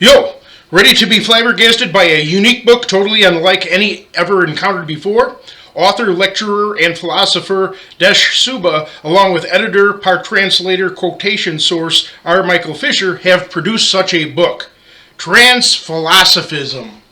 Yo, ready to be flabbergasted by a unique book totally unlike any ever encountered before? Author, lecturer, and philosopher Desh Subba, along with editor, part translator, quotation source R. Michael Fisher, have produced such a book. Trans Philosophism.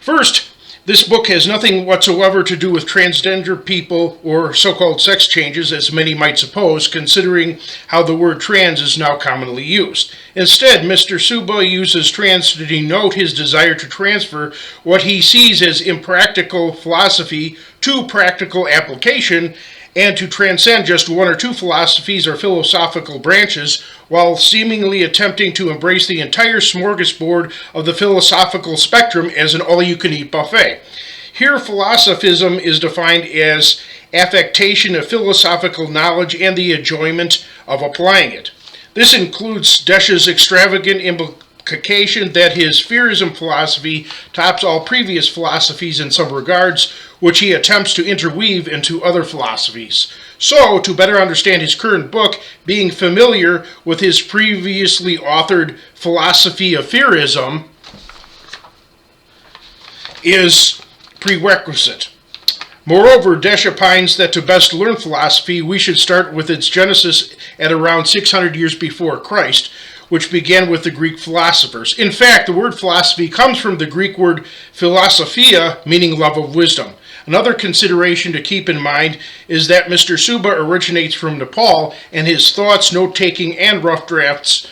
First, this book has nothing whatsoever to do with transgender people or so-called sex changes, as many might suppose, considering how the word trans is now commonly used. Instead, Mr. Subba uses trans to denote his desire to transfer what he sees as impractical philosophy to practical application, and to transcend just one or two philosophies or philosophical branches, while seemingly attempting to embrace the entire smorgasbord of the philosophical spectrum as an all-you-can-eat buffet. Here, philosophism is defined as affectation of philosophical knowledge and the enjoyment of applying it. This includes Desh's extravagant implication that his Spherism philosophy tops all previous philosophies in some regards, which he attempts to interweave into other philosophies. So, to better understand his current book, being familiar with his previously authored philosophy of Spherism is prerequisite. Moreover, Desh opines that to best learn philosophy, we should start with its genesis at around 600 years before Christ, which began with the Greek philosophers. In fact, the word philosophy comes from the Greek word philosophia, meaning love of wisdom. Another consideration to keep in mind is that Mr. Subba originates from Nepal, and his thoughts, note-taking, and rough drafts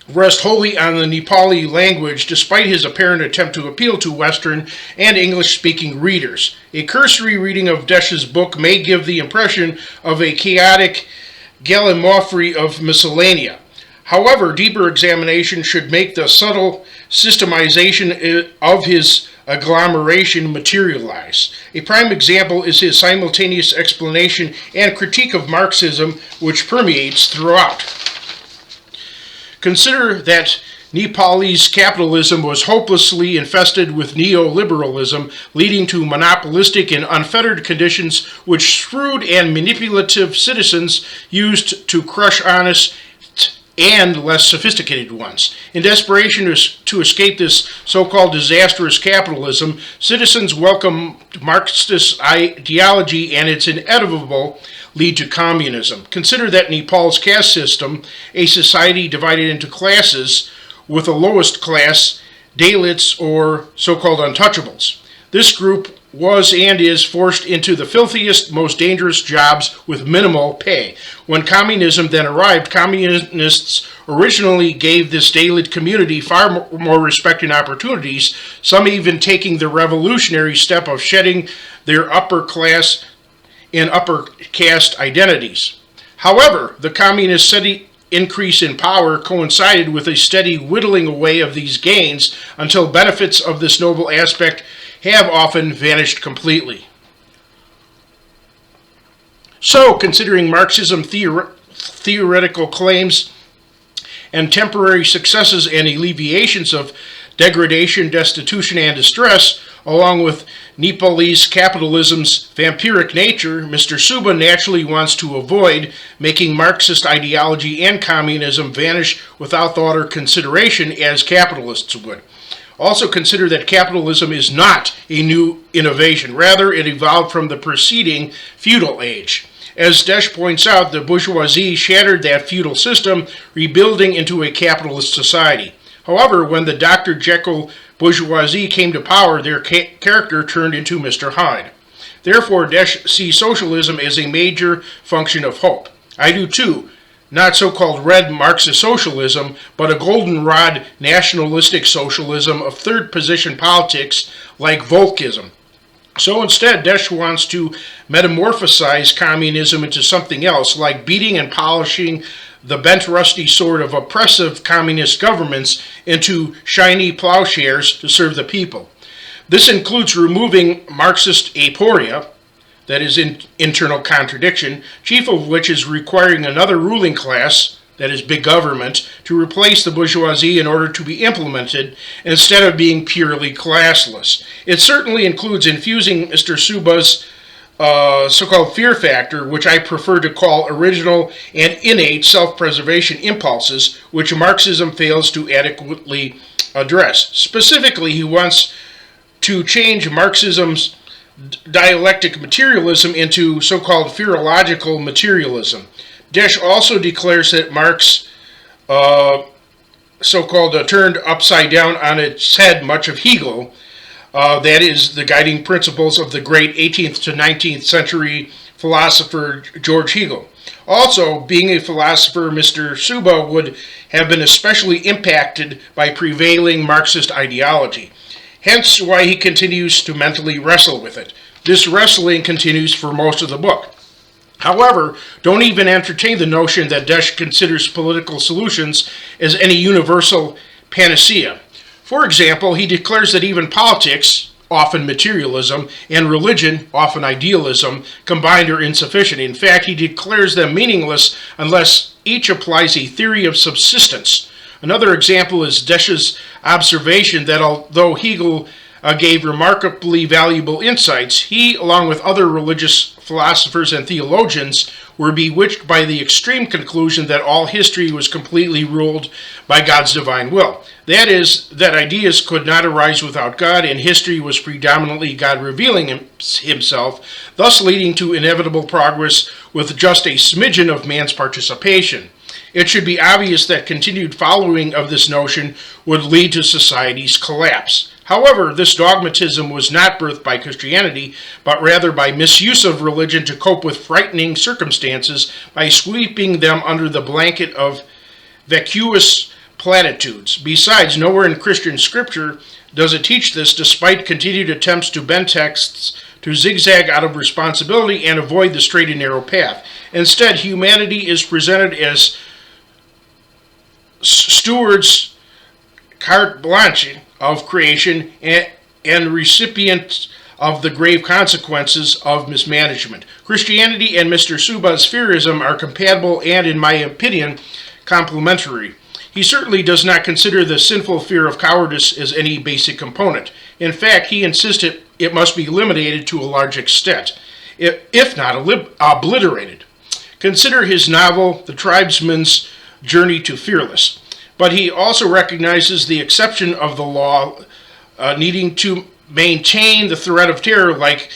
rest wholly on the Nepali language, despite his apparent attempt to appeal to Western and English-speaking readers. A cursory reading of Desh's book may give the impression of a chaotic gallimaufry of miscellanea. However, deeper examination should make the subtle systemization of his agglomeration materialize. A prime example is his simultaneous explanation and critique of Marxism, which permeates throughout. Consider that Nepalese capitalism was hopelessly infested with neoliberalism, leading to monopolistic and unfettered conditions which shrewd and manipulative citizens used to crush honest and less sophisticated ones. In desperation to escape this so-called disastrous capitalism, citizens welcomed Marxist ideology and its inevitable lead to communism. Consider that Nepal's caste system, a society divided into classes, with the lowest class, Dalits, or so-called untouchables. This group was and is forced into the filthiest, most dangerous jobs with minimal pay. When communism then arrived, communists originally gave this Dalit community far more respect and opportunities, some even taking the revolutionary step of shedding their upper class and upper caste identities. However, the communist steady increase in power coincided with a steady whittling away of these gains until benefits of this noble aspect have often vanished completely. So, considering Marxism theoretical claims and temporary successes and alleviations of degradation, destitution, and distress, along with Nepalese capitalism's vampiric nature, Mr. Subba naturally wants to avoid making Marxist ideology and communism vanish without thought or consideration as capitalists would. Also consider that capitalism is not a new innovation. Rather, it evolved from the preceding feudal age. As Desh points out, the bourgeoisie shattered that feudal system, rebuilding into a capitalist society. However, when the Dr. Jekyll bourgeoisie came to power, their character turned into Mr. Hyde. Therefore, Desh sees socialism as a major function of hope. I do too. Not so-called red Marxist socialism, but a goldenrod nationalistic socialism of third-position politics like Volkism. So instead, Desh wants to metamorphosize communism into something else, like beating and polishing the bent rusty sword of oppressive communist governments into shiny plowshares to serve the people. This includes removing Marxist aporia, that is internal contradiction, chief of which is requiring another ruling class, that is big government, to replace the bourgeoisie in order to be implemented instead of being purely classless. It certainly includes infusing Mr. Subba's so-called fear factor, which I prefer to call original and innate self-preservation impulses, which Marxism fails to adequately address. Specifically, he wants to change Marxism's dialectic materialism into so-called fearological materialism. Desh also declares that Marx so-called turned upside down on its head much of Hegel, that is, the guiding principles of the great 18th to 19th century philosopher George Hegel. Also, being a philosopher, Mr. Subba would have been especially impacted by prevailing Marxist ideology, hence why he continues to mentally wrestle with it. This wrestling continues for most of the book. However, don't even entertain the notion that Desh considers political solutions as any universal panacea. For example, he declares that even politics, often materialism, and religion, often idealism, combined are insufficient. In fact, he declares them meaningless unless each applies a theory of subsistence. Another example is Desh's observation that although Hegel gave remarkably valuable insights, he, along with other religious philosophers and theologians, were bewitched by the extreme conclusion that all history was completely ruled by God's divine will. That is, that ideas could not arise without God, and history was predominantly God revealing himself, thus leading to inevitable progress with just a smidgen of man's participation. It should be obvious that continued following of this notion would lead to society's collapse. However, this dogmatism was not birthed by Christianity, but rather by misuse of religion to cope with frightening circumstances by sweeping them under the blanket of vacuous platitudes. Besides, nowhere in Christian scripture does it teach this, despite continued attempts to bend texts to zigzag out of responsibility and avoid the straight and narrow path. Instead, humanity is presented as stewards carte blanche of creation and recipients of the grave consequences of mismanagement. Christianity and Mr. Subba's fearism are compatible and, in my opinion, complementary. He certainly does not consider the sinful fear of cowardice as any basic component. In fact, he insisted it must be eliminated to a large extent, if not obliterated. Consider his novel, The Tribesman's Journey to Fearless. But he also recognizes the exception of the law needing to maintain the threat of terror like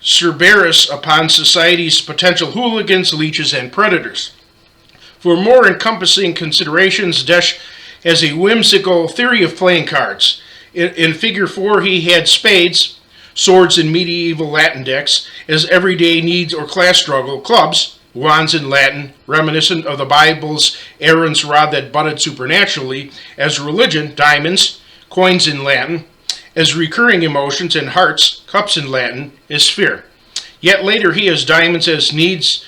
Cerberus upon society's potential hooligans, leeches, and predators. For more encompassing considerations, Desh has a whimsical theory of playing cards. In Figure 4, he had spades, swords in medieval Latin decks, as everyday needs or class struggle, clubs, wands in Latin, reminiscent of the Bible's Aaron's rod that budded supernaturally, as religion, diamonds, coins in Latin, as recurring emotions, and hearts, cups in Latin, is fear. Yet later he has diamonds as needs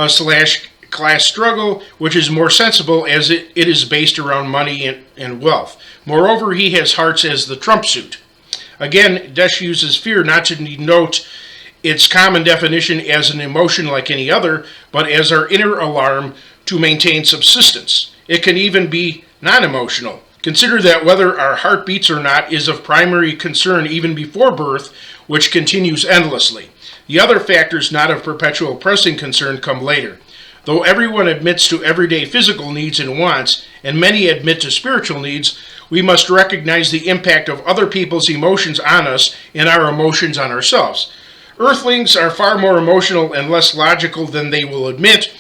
slash class struggle, which is more sensible as it is based around money and wealth. Moreover, he has hearts as the trump suit. Again, Desh uses fear not to denote its common definition as an emotion like any other, but as our inner alarm to maintain subsistence. It can even be non-emotional. Consider that whether our heart beats or not is of primary concern even before birth, which continues endlessly. The other factors not of perpetual pressing concern come later. Though everyone admits to everyday physical needs and wants, and many admit to spiritual needs, we must recognize the impact of other people's emotions on us and our emotions on ourselves. Earthlings are far more emotional and less logical than they will admit,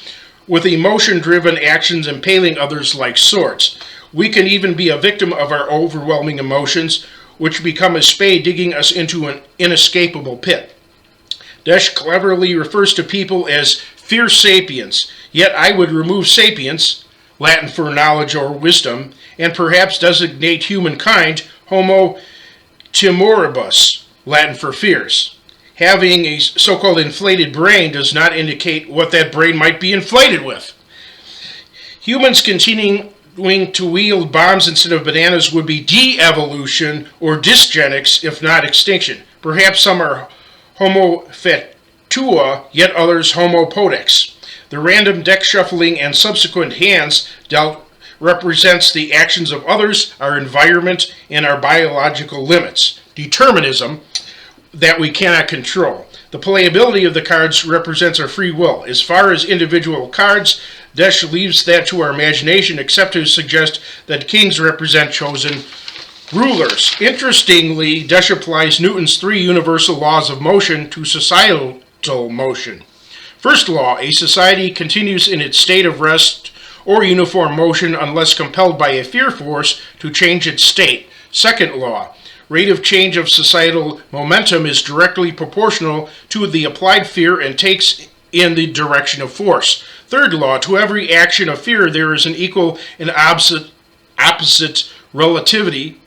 with emotion-driven actions impaling others like swords. We can even be a victim of our overwhelming emotions, which become a spade digging us into an inescapable pit. Desh cleverly refers to people as fierce sapiens, yet I would remove sapience, Latin for knowledge or wisdom, and perhaps designate humankind Homo timoribus, Latin for fierce. Having a so-called inflated brain does not indicate what that brain might be inflated with. Humans continuing to wield bombs instead of bananas would be de-evolution or dysgenics, if not extinction. Perhaps some are Homo fetua, yet others Homo podex. The random deck shuffling and subsequent hands dealt represents the actions of others, our environment, and our biological limits. Determinism that we cannot control. The playability of the cards represents our free will. As far as individual cards, Desh leaves that to our imagination, except to suggest that kings represent chosen rulers. Interestingly, Desh applies Newton's 3 universal laws of motion to societal motion. First law, a society continues in its state of rest or uniform motion unless compelled by a fear force to change its state. Second law, rate of change of societal momentum is directly proportional to the applied fear and takes in the direction of force. Third law, to every action of fear there is an equal and opposite relativity,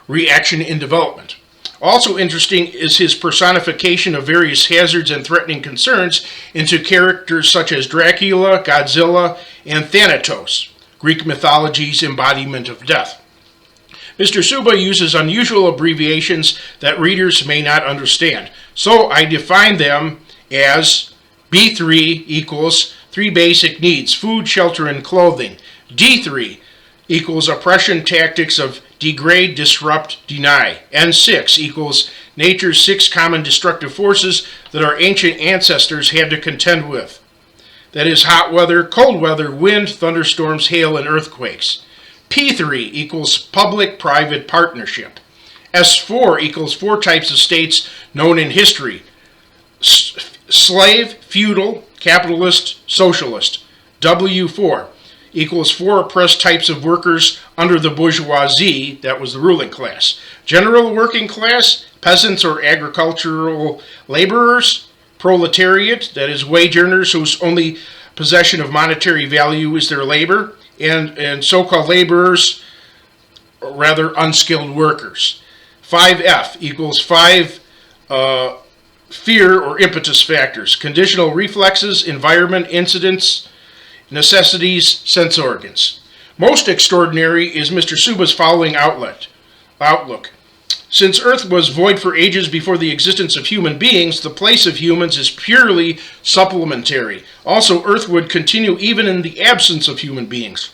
reaction in development. Also interesting is his personification of various hazards and threatening concerns into characters such as Dracula, Godzilla, and Thanatos, Greek mythology's embodiment of death. Mr. Subba uses unusual abbreviations that readers may not understand, so I define them as B3 equals 3 basic needs: food, shelter, and clothing. D3 equals oppression tactics of degrade, disrupt, deny. N6 equals nature's 6 common destructive forces that our ancient ancestors had to contend with. That is hot weather, cold weather, wind, thunderstorms, hail, and earthquakes. P3 equals public-private partnership. S4 equals 4 types of states known in history: slave, feudal, capitalist, socialist. W4 equals 4 oppressed types of workers under the bourgeoisie, that was the ruling class: general working class, peasants or agricultural laborers, proletariat, that is wage earners whose only possession of monetary value is their labor, and so-called laborers, or rather unskilled workers. 5F equals 5 fear or impetus factors: conditional reflexes, environment, incidents, necessities, sense organs. Most extraordinary is Mr. Subba's following outlook. Since Earth was void for ages before the existence of human beings, the place of humans is purely supplementary. Also, Earth would continue even in the absence of human beings.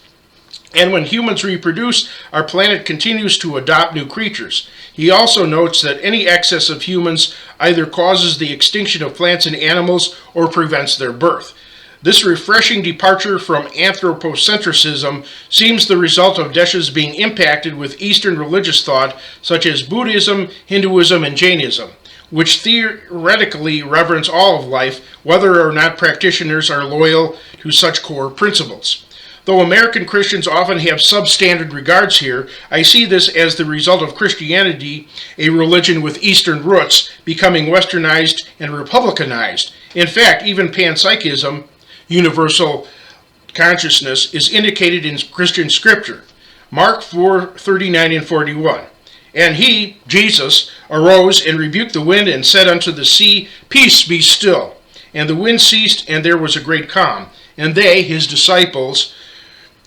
And when humans reproduce, our planet continues to adopt new creatures. He also notes that any excess of humans either causes the extinction of plants and animals or prevents their birth. This refreshing departure from anthropocentrism seems the result of Desh's being impacted with Eastern religious thought such as Buddhism, Hinduism, and Jainism, which theoretically reverence all of life, whether or not practitioners are loyal to such core principles. Though American Christians often have substandard regards here, I see this as the result of Christianity, a religion with Eastern roots, becoming westernized and republicanized. In fact, even panpsychism, universal consciousness, is indicated in Christian scripture. Mark 4:39 and 41. And he, Jesus, arose and rebuked the wind and said unto the sea, Peace, be still. And the wind ceased, and there was a great calm. And they, his disciples,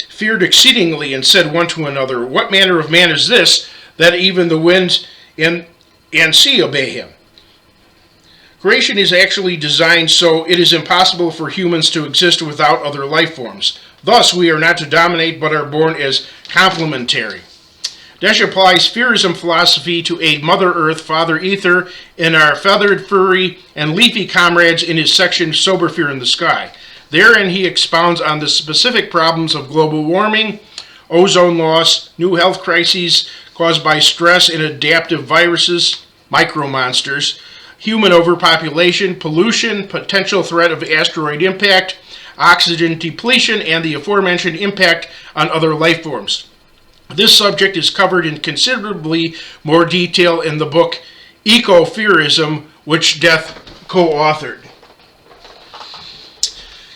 feared exceedingly and said one to another, What manner of man is this, that even the wind and sea obey him? Creation is actually designed so it is impossible for humans to exist without other life forms. Thus, we are not to dominate, but are born as complementary. Desh applies Spherism philosophy to aid Mother Earth, Father Ether, and our feathered, furry, and leafy comrades in his section Sober Fear in the Sky. Therein he expounds on the specific problems of global warming, ozone loss, new health crises caused by stress and adaptive viruses, micromonsters, human overpopulation, pollution, potential threat of asteroid impact, oxygen depletion, and the aforementioned impact on other life forms. This subject is covered in considerably more detail in the book Ecofearism, which Desh co-authored.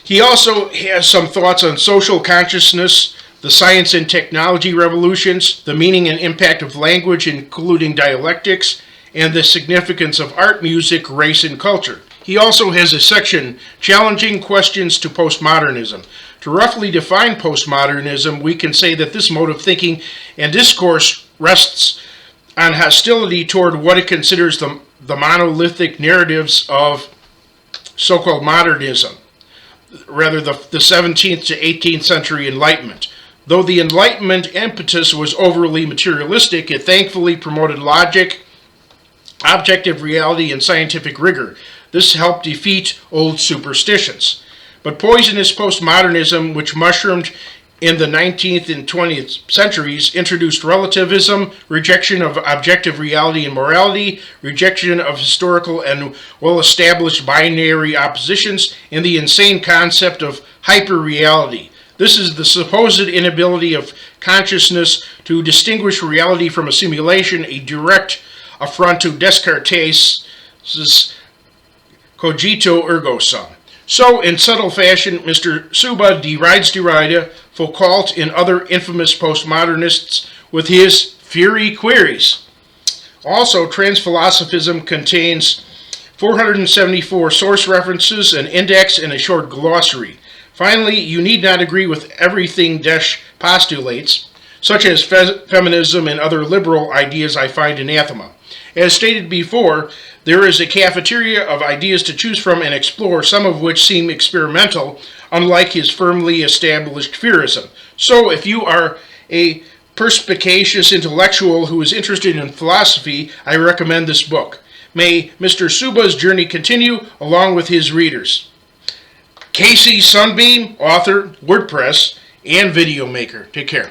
He also has some thoughts on social consciousness, the science and technology revolutions, the meaning and impact of language, including dialectics, and the significance of art, music, race, and culture. He also has a section, Challenging Questions to Postmodernism. To roughly define postmodernism, we can say that this mode of thinking and discourse rests on hostility toward what it considers the monolithic narratives of so-called modernism, rather the 17th to 18th century Enlightenment. Though the Enlightenment impetus was overly materialistic, it thankfully promoted logic, objective reality, and scientific rigor. This helped defeat old superstitions. But poisonous postmodernism, which mushroomed in the 19th and 20th centuries, introduced relativism, rejection of objective reality and morality, rejection of historical and well-established binary oppositions, and the insane concept of hyper-reality. This is the supposed inability of consciousness to distinguish reality from a simulation, a direct affront to Descartes' cogito ergo sum. So, in subtle fashion, Mr. Subba derides Derrida, Foucault, and other infamous postmodernists with his Fury queries. Also, Trans Philosophism contains 474 source references, an index, and a short glossary. Finally, you need not agree with everything Desh postulates, such as feminism and other liberal ideas I find anathema. As stated before, there is a cafeteria of ideas to choose from and explore, some of which seem experimental, unlike his firmly established Furyism. So, if you are a perspicacious intellectual who is interested in philosophy, I recommend this book. May Mr. Subba's journey continue along with his readers. Casey Sunbeam, author, WordPress, and video maker. Take care.